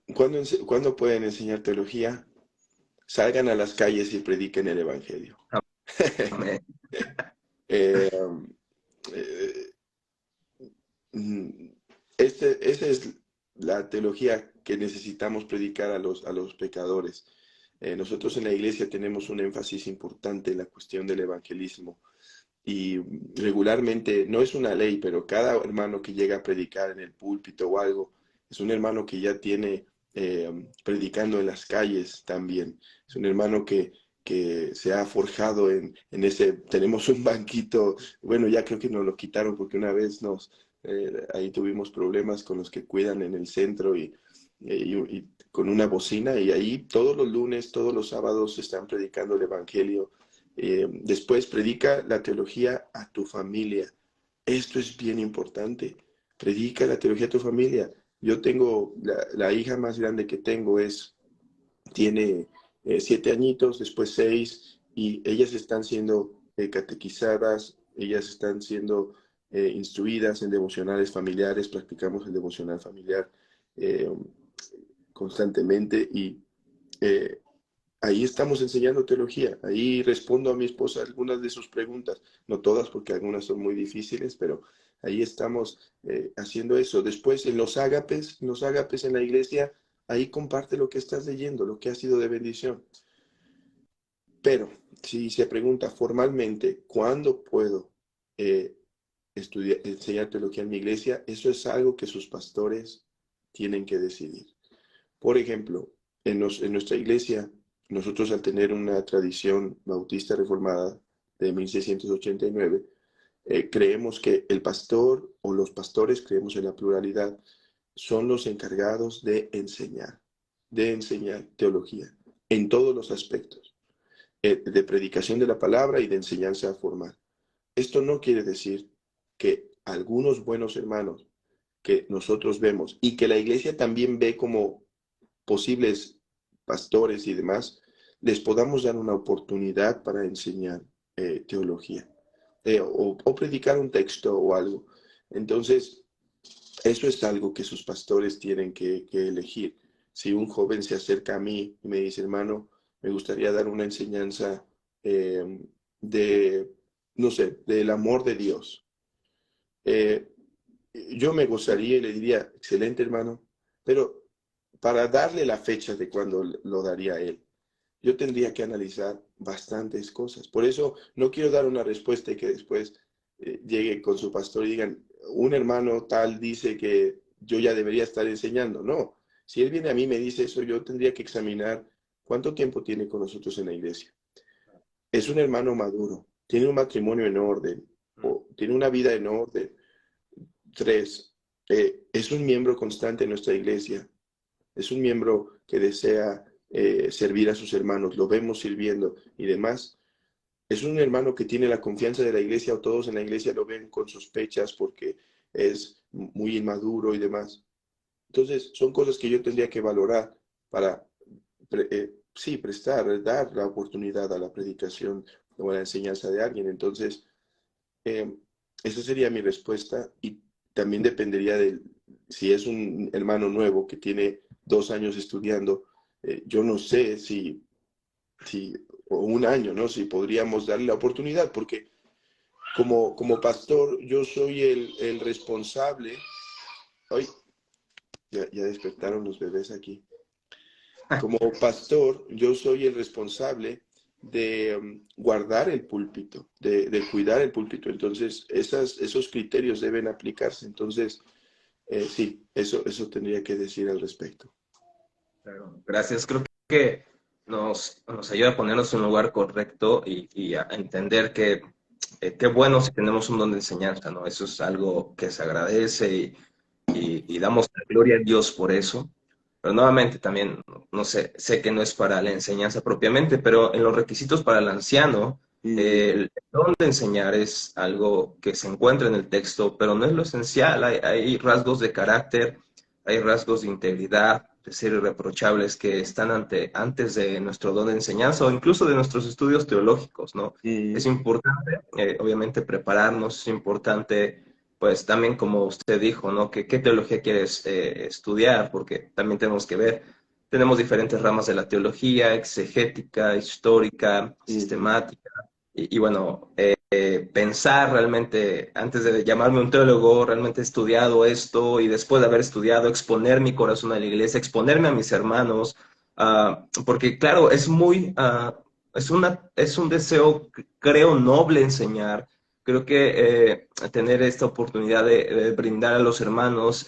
pueden enseñar teología? Salgan a las calles y prediquen el Evangelio. Amén. Em, eh, mm, esa es la teología que necesitamos predicar a los pecadores. Nosotros en la iglesia tenemos un énfasis importante en la cuestión del evangelismo y regularmente, no es una ley, pero cada hermano que llega a predicar en el púlpito o algo, es un hermano que ya tiene predicando en las calles también. Es un hermano que se ha forjado en ese, tenemos un banquito, bueno, ya creo que nos lo quitaron porque una vez ahí tuvimos problemas con los que cuidan en el centro y con una bocina y ahí todos los lunes, todos los sábados están predicando el Evangelio. Después predica la teología a tu familia. Esto es bien importante. Predica la teología a tu familia. Yo tengo, la hija más grande que tengo tiene 7 añitos, después 6, y ellas están siendo catequizadas, ellas están siendo instruidas en devocionales familiares, practicamos el devocional familiar eh, constantemente y eh, ahí estamos enseñando teología. Ahí respondo a mi esposa algunas de sus preguntas. No todas, porque algunas son muy difíciles, pero ahí estamos haciendo eso. Después, en los ágapes en la iglesia, ahí comparte lo que estás leyendo, lo que ha sido de bendición. Pero si se pregunta formalmente, ¿cuándo puedo enseñar teología en mi iglesia? Eso es algo que sus pastores tienen que decidir. Por ejemplo, en nuestra iglesia, nosotros al tener una tradición bautista reformada de 1689, creemos que el pastor o los pastores, creemos en la pluralidad, son los encargados de enseñar teología en todos los aspectos, de predicación de la palabra y de enseñanza formal. Esto no quiere decir que algunos buenos hermanos que nosotros vemos y que la iglesia también ve como posibles pastores y demás, les podamos dar una oportunidad para enseñar teología o predicar un texto o algo. Entonces, eso es algo que sus pastores tienen que elegir. Si un joven se acerca a mí y me dice, hermano, me gustaría dar una enseñanza de, no sé, del amor de Dios. Eh, yo me gozaría y le diría, excelente hermano, pero para darle la fecha de cuando lo daría a él, yo tendría que analizar bastantes cosas. Por eso no quiero dar una respuesta y que después llegue con su pastor y digan, un hermano tal dice que yo ya debería estar enseñando. No, si él viene a mí y me dice eso, yo tendría que examinar cuánto tiempo tiene con nosotros en la iglesia. Es un hermano maduro, tiene un matrimonio en orden, o tiene una vida en orden. Tres, es un miembro constante en nuestra iglesia, es un miembro que desea servir a sus hermanos, lo vemos sirviendo y demás. Es un hermano que tiene la confianza de la iglesia o todos en la iglesia lo ven con sospechas porque es muy inmaduro y demás. Entonces, son cosas que yo tendría que valorar para, sí, dar la oportunidad a la predicación o a la enseñanza de alguien. Entonces, eh, esa sería mi respuesta y también dependería de si es un hermano nuevo que tiene 2 años estudiando, yo no sé si, o un año, ¿no? Si podríamos darle la oportunidad, porque como pastor yo soy el responsable. Hoy ya despertaron los bebés aquí. Como pastor yo soy el responsable de guardar el púlpito, de cuidar el púlpito. Entonces, esos criterios deben aplicarse. Entonces, sí, eso tendría que decir al respecto. Claro, gracias. Creo que nos ayuda a ponernos en un lugar correcto y a entender que qué bueno si tenemos un don de enseñanza, ¿no? Eso es algo que se agradece y damos la gloria a Dios por eso. Pero nuevamente también, no sé que no es para la enseñanza propiamente, pero en los requisitos para el anciano, el don de enseñar es algo que se encuentra en el texto, pero no es lo esencial. Hay rasgos de carácter, hay rasgos de integridad, de ser irreprochables que están antes de nuestro don de enseñanza o incluso de nuestros estudios teológicos, ¿no? Es importante, obviamente, prepararnos, es importante pues también como usted dijo, ¿no? ¿Qué teología quieres estudiar? Porque también tenemos que ver, tenemos diferentes ramas de la teología, exegética, histórica, sistemática, y bueno, pensar realmente, antes de llamarme un teólogo, realmente he estudiado esto y después de haber estudiado, exponer mi corazón a la iglesia, exponerme a mis hermanos, porque claro, es un deseo, creo, noble enseñar. Creo que tener esta oportunidad de brindar a los hermanos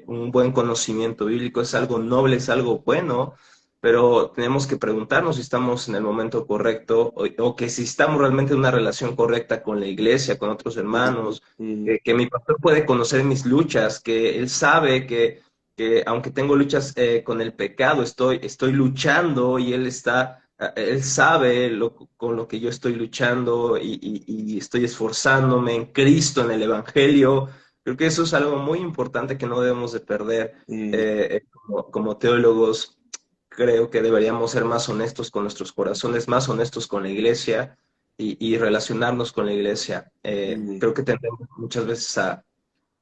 un buen conocimiento bíblico es algo noble, es algo bueno, pero tenemos que preguntarnos si estamos en el momento correcto o que si estamos realmente en una relación correcta con la iglesia, con otros hermanos, que mi pastor puede conocer mis luchas, que él sabe que aunque tengo luchas con el pecado, estoy luchando y él sabe con lo que yo estoy luchando y estoy esforzándome en Cristo, en el Evangelio. Creo que eso es algo muy importante que no debemos de perder como teólogos. Creo que deberíamos ser más honestos con nuestros corazones, más honestos con la iglesia y relacionarnos con la iglesia. Creo que tendemos muchas veces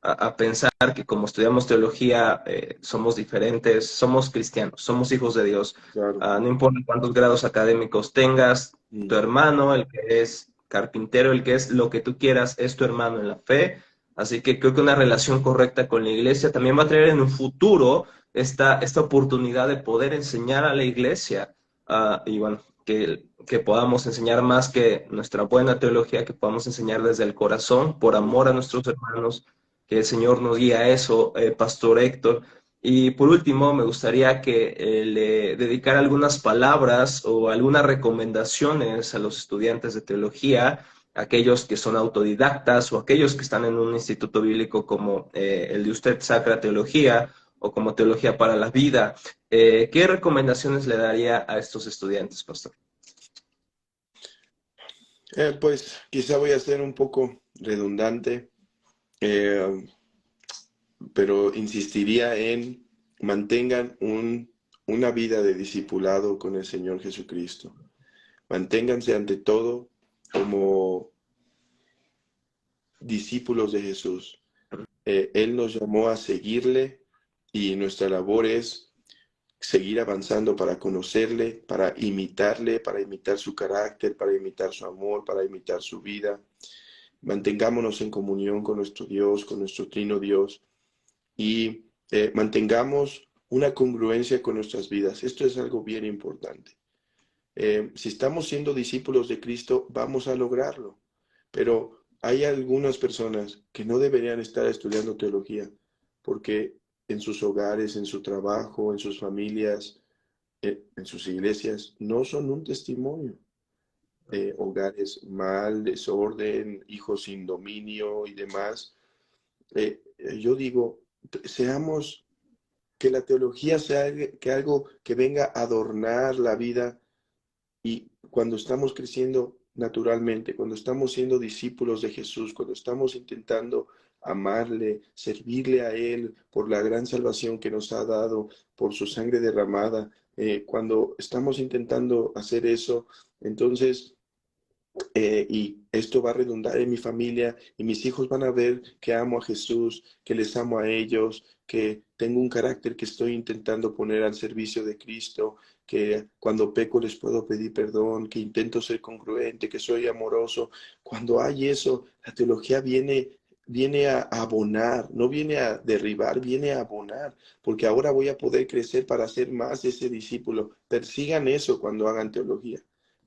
a pensar que como estudiamos teología somos diferentes, somos cristianos, somos hijos de Dios. Claro. No importa cuántos grados académicos tengas, tu Mm. hermano, el que es carpintero, el que es lo que tú quieras, es tu hermano en la fe. Así que creo que una relación correcta con la iglesia también va a traer en un futuro esta oportunidad de poder enseñar a la iglesia. Y bueno, que podamos enseñar más que nuestra buena teología, que podamos enseñar desde el corazón, por amor a nuestros hermanos, que el Señor nos guíe a eso, Pastor Héctor. Y por último, me gustaría que le dedicara algunas palabras o algunas recomendaciones a los estudiantes de teología, aquellos que son autodidactas o aquellos que están en un instituto bíblico como el de usted, Sacra Teología, o como Teología para la Vida. ¿Qué recomendaciones le daría a estos estudiantes, Pastor? Pues quizá voy a ser un poco redundante, eh, pero insistiría en mantengan una vida de discipulado con el Señor Jesucristo. Manténganse ante todo como discípulos de Jesús. Él nos llamó a seguirle y nuestra labor es seguir avanzando para conocerle, para imitar su carácter, para imitar su amor, para imitar su vida. Mantengámonos en comunión con nuestro Dios, con nuestro trino Dios, y mantengamos una congruencia con nuestras vidas. Esto es algo bien importante. Si estamos siendo discípulos de Cristo, vamos a lograrlo. Pero hay algunas personas que no deberían estar estudiando teología porque en sus hogares, en su trabajo, en sus familias, en sus iglesias, no son un testimonio. Hogares mal, desorden, hijos sin dominio y demás. Yo digo, seamos, que la teología sea que algo que venga a adornar la vida, y cuando estamos creciendo naturalmente, cuando estamos siendo discípulos de Jesús, cuando estamos intentando amarle, servirle a Él por la gran salvación que nos ha dado, por su sangre derramada, cuando estamos intentando hacer eso, entonces y esto va a redundar en mi familia y mis hijos van a ver que amo a Jesús, que les amo a ellos, que tengo un carácter que estoy intentando poner al servicio de Cristo, que cuando peco les puedo pedir perdón, que intento ser congruente, que soy amoroso. Cuando hay eso, la teología viene a abonar, no viene a derribar, viene a abonar, porque ahora voy a poder crecer para ser más ese discípulo. Persigan eso cuando hagan teología.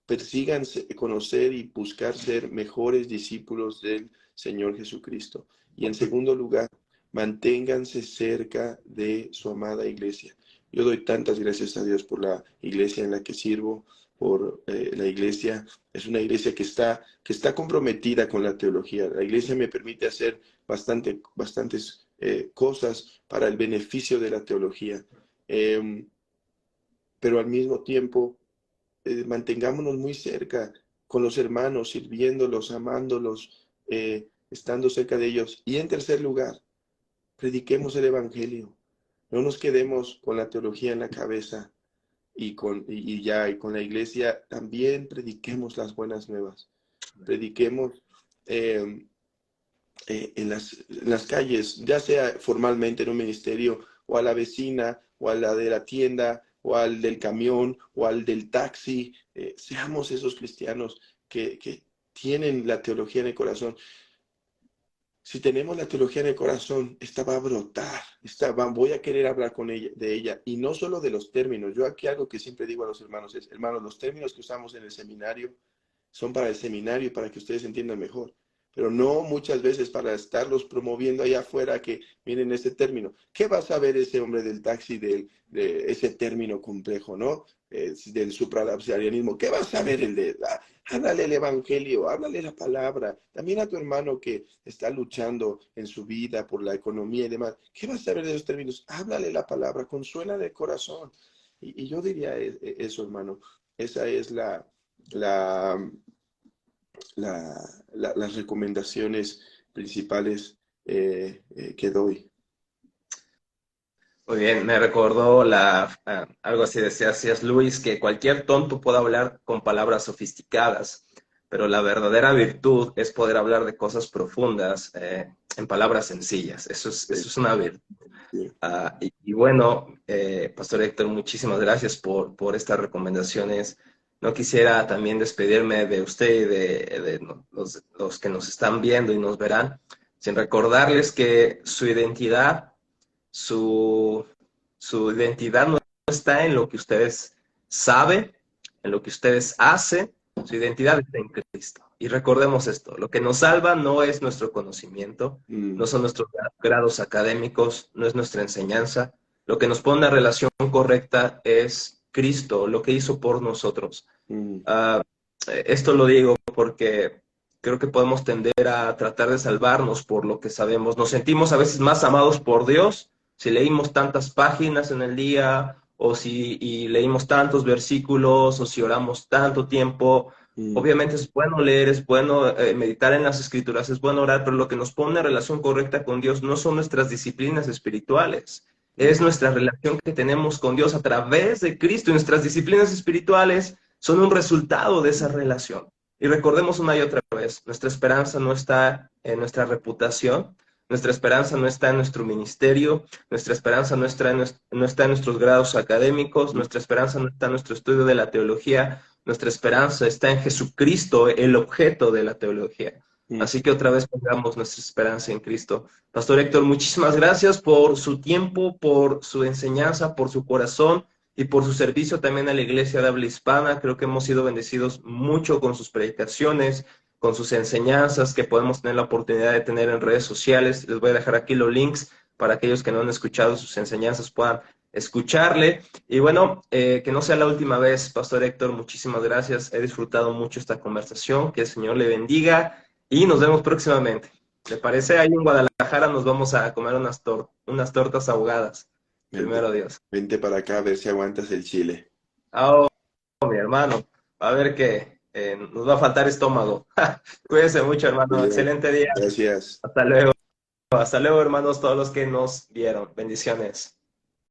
Persigan conocer y buscar ser mejores discípulos del Señor Jesucristo. Y en segundo lugar, manténganse cerca de su amada iglesia. Yo doy tantas gracias a Dios por la iglesia en la que sirvo, por la iglesia. Es una iglesia que está comprometida con la teología. La iglesia me permite hacer bastantes cosas para el beneficio de la teología. Pero al mismo tiempo, mantengámonos muy cerca con los hermanos, sirviéndolos, amándolos, estando cerca de ellos. Y en tercer lugar, prediquemos el Evangelio. No nos quedemos con la teología en la cabeza y con la iglesia. También prediquemos las buenas nuevas. Prediquemos en las calles, ya sea formalmente en un ministerio, o a la vecina, o a la de la tienda, o al del camión, o al del taxi. Seamos esos cristianos que tienen la teología en el corazón. Si tenemos la teología en el corazón, esta va a brotar, voy a querer hablar de ella, y no solo de los términos. Yo aquí algo que siempre digo a los hermanos es, hermanos, los términos que usamos en el seminario son para el seminario y para que ustedes entiendan mejor, pero no muchas veces para estarlos promoviendo allá afuera que miren este término. ¿Qué va a saber ese hombre del taxi de ese término complejo, no? Del supralapsarianismo. ¿Qué va a saber el de... háblale el evangelio, háblale la palabra. También a tu hermano que está luchando en su vida por la economía y demás. ¿Qué va a saber de esos términos? Háblale la palabra, consuélale el corazón. Y yo diría eso, hermano. Esa es la, las recomendaciones principales que doy. Muy bien, me recordó algo así decía C.S. Lewis, que cualquier tonto puede hablar con palabras sofisticadas, pero la verdadera virtud es poder hablar de cosas profundas. en palabras sencillas. Eso es una virtud. Sí. Y bueno, Pastor Héctor, muchísimas gracias por estas recomendaciones. No quisiera también despedirme de usted y de los que nos están viendo y nos verán, sin recordarles que su, su identidad no está en lo que ustedes saben, en lo que ustedes hacen, su identidad está en Cristo. Y recordemos esto, lo que nos salva no es nuestro conocimiento, no son nuestros grados académicos, no es nuestra enseñanza. Lo que nos pone en la relación correcta es Cristo, lo que hizo por nosotros. Uh, Esto lo digo porque creo que podemos tender a tratar de salvarnos por lo que sabemos. Nos sentimos a veces más amados por Dios si leímos tantas páginas en el día, o si leímos tantos versículos, o si oramos tanto tiempo. Obviamente es bueno leer, es bueno meditar en las escrituras, es bueno orar, pero lo que nos pone en relación correcta con Dios no son nuestras disciplinas espirituales, es nuestra relación que tenemos con Dios a través de Cristo, y nuestras disciplinas espirituales son un resultado de esa relación. Y recordemos una y otra vez, nuestra esperanza no está en nuestra reputación, nuestra esperanza no está en nuestro ministerio, nuestra esperanza no está en nuestros grados académicos, nuestra esperanza no está en nuestro estudio de la teología, nuestra esperanza está en Jesucristo, el objeto de la teología. Así que otra vez pongamos nuestra esperanza en Cristo. Pastor Héctor, muchísimas gracias por su tiempo, por su enseñanza, por su corazón y por su servicio también a la iglesia de habla hispana. Creo que hemos sido bendecidos mucho con sus predicaciones, con sus enseñanzas que podemos tener la oportunidad de tener en redes sociales. Les voy a dejar aquí los links para aquellos que no han escuchado sus enseñanzas puedan escucharle. Y bueno, que no sea la última vez, Pastor Héctor, muchísimas gracias. He disfrutado mucho esta conversación. Que el Señor le bendiga y nos vemos próximamente. ¿Le parece? Ahí en Guadalajara nos vamos a comer unas tortas ahogadas. Primero Dios. Vente para acá a ver si aguantas el chile. Oh, mi hermano. A ver que nos va a faltar estómago. Cuídense mucho, hermano. Bien, excelente día. gracias. Hasta luego. Hasta luego, hermanos, todos los que nos vieron. Bendiciones.